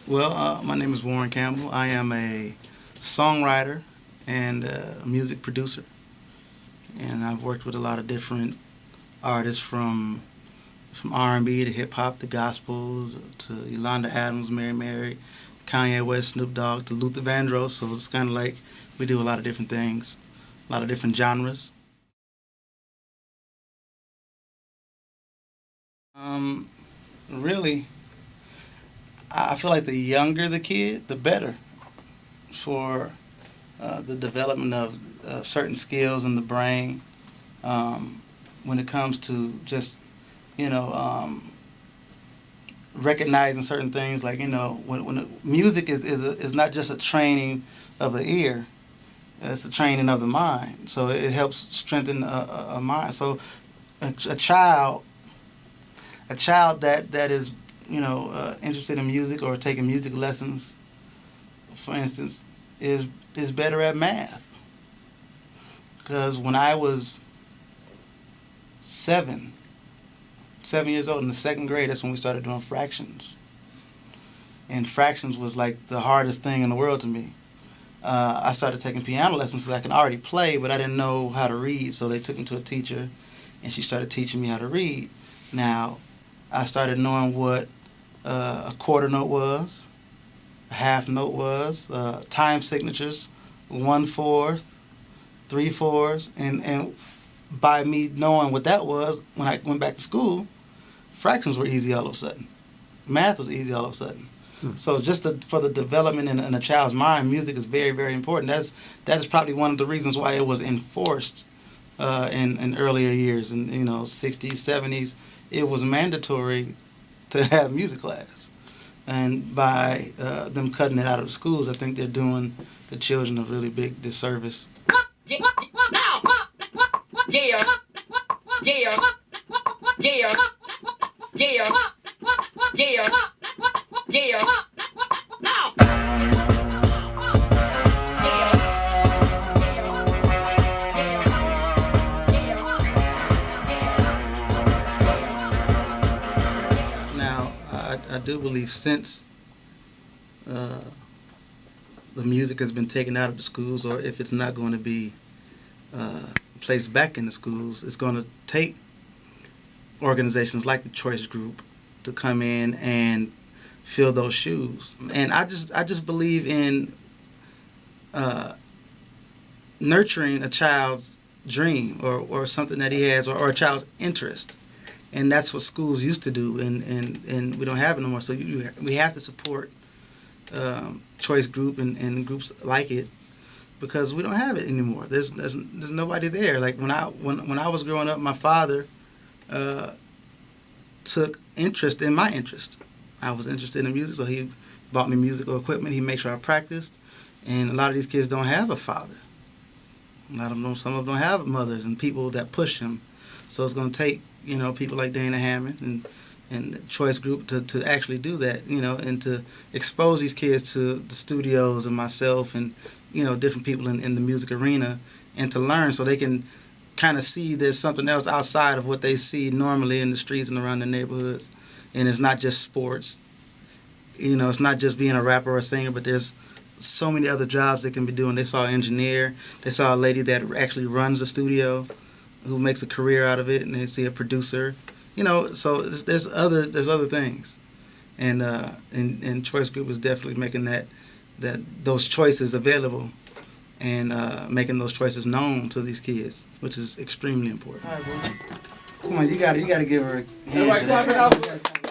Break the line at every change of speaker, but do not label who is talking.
Well, my name is Warren Campbell. I am a songwriter and a music producer, and I've worked with a lot of different artists from R&B to hip hop to gospel to Yolanda Adams, Mary, Kanye West, Snoop Dogg to Luther Vandross. So it's kind of like we do a lot of different things, a lot of different genres. Um, Really, I feel like the younger the kid, the better for the development of certain skills in the brain. Um, when it comes to just you know recognizing certain things, like when music is not just a training of the ear, it's a training of the mind. So it helps strengthen a mind. So a child that is interested in music or taking music lessons, for instance, is better at math. Because when I was seven years old in the second grade, that's when we started doing fractions. And fractions was like the hardest thing in the world to me. I started taking piano lessons because I can already play, but I didn't know how to read. So they took me to a teacher, and she started teaching me how to read. Now, I started knowing what a quarter note was, a half note was, time signatures, 1/4, 3/4, and by me knowing what that was, when I went back to school, fractions were easy all of a sudden. Math was easy all of a sudden. So just for the development in a child's mind, music is very, very important. That is probably one of the reasons why it was enforced in earlier years, in 60s, 70s. It was mandatory to have music class, and by them cutting it out of the schools, I think they're doing the children a really big disservice. Yeah, yeah, yeah, yeah, yeah, yeah, yeah. Now, I do believe since the music has been taken out of the schools, or if it's not going to be placed back in the schools, it's going to take organizations like the Choice Group to come in and fill those shoes. And I just believe in nurturing a child's dream or something that he has, or a child's interest. And that's what schools used to do, and we don't have it no more. So we have to support Choice Group and groups like it, because we don't have it anymore. There's nobody there. Like when I was growing up, my father took interest in my interest. I was interested in music, so he bought me musical equipment. He made sure I practiced. And a lot of these kids don't have a father. A lot of them, some of them don't have mothers and people that push them. So it's going to take people like Dana Hammond and the Choice Group to actually do that, and to expose these kids to the studios and myself and different people in the music arena, and to learn so they can kind of see there's something else outside of what they see normally in the streets and around the neighborhoods. And it's not just sports. It's not just being a rapper or a singer, but there's so many other jobs they can be doing. They saw an engineer. They saw a lady that actually runs a studio who makes a career out of it, and they see a producer. So there's other things. And Choice Group is definitely making those choices available, and making those choices known to these kids, which is extremely important. All right, come on, you got to give her a hand.